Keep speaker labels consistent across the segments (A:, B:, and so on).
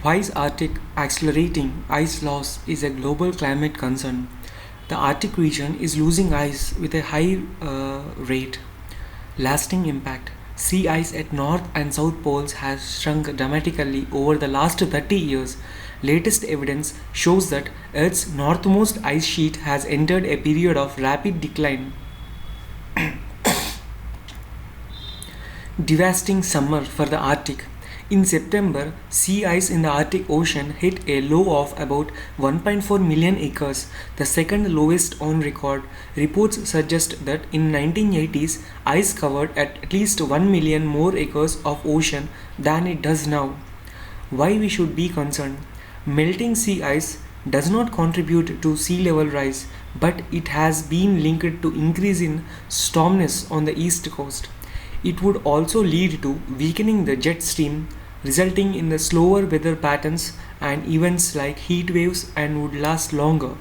A: Why is Arctic accelerating ice loss is a global climate concern. The Arctic region is losing ice with a high rate. Lasting impact. Sea ice at North and South poles has shrunk dramatically over the last 30 years. Latest evidence shows that Earth's northmost ice sheet has entered a period of rapid decline. Devastating summer for the Arctic. In September, sea ice in the Arctic Ocean hit a low of about 1.4 million acres, the second lowest on record. Reports suggest that in 1980s, ice covered at least 1 million more acres of ocean than it does now. Why we should be concerned? Melting sea ice does not contribute to sea level rise, but it has been linked to increase in storminess on the east coast. It would also lead to weakening the jet stream, resulting in the slower weather patterns and events like heat waves and would last longer.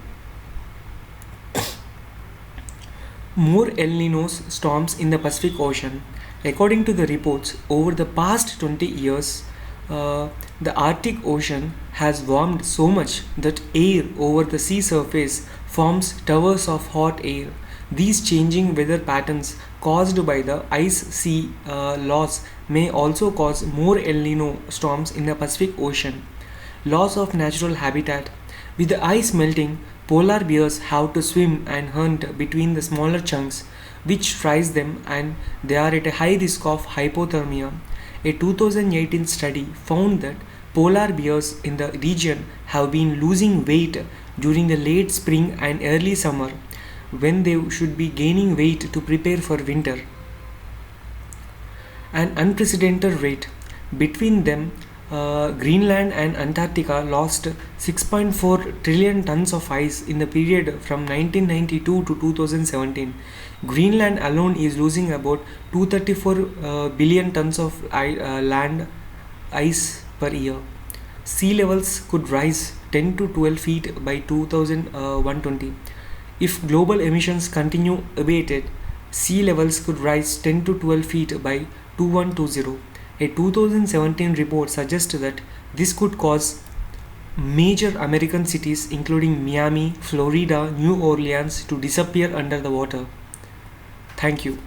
A: More El Nino storms in the Pacific Ocean. According to the reports, over the past 20 years, the Arctic Ocean has warmed so much that air over the sea surface forms towers of hot air. These changing weather patterns caused by the ice sea loss may also cause more El Nino storms in the Pacific Ocean. Loss of natural habitat. With the ice melting, polar bears have to swim and hunt between the smaller chunks, which fries them and they are at a high risk of hypothermia. A 2018 study found that polar bears in the region have been losing weight during the late spring and early summer when they should be gaining weight to prepare for winter. An unprecedented rate. Between them, Greenland and Antarctica lost 6.4 trillion tons of ice in the period from 1992 to 2017. Greenland alone is losing about 234 billion tons of land ice per year. Sea levels could rise 10 to 12 feet by 2120. If global emissions continue unabated, sea levels could rise 10 to 12 feet by 2120. A 2017 report suggests that this could cause major American cities including Miami, Florida, New Orleans to disappear under the water. Thank you.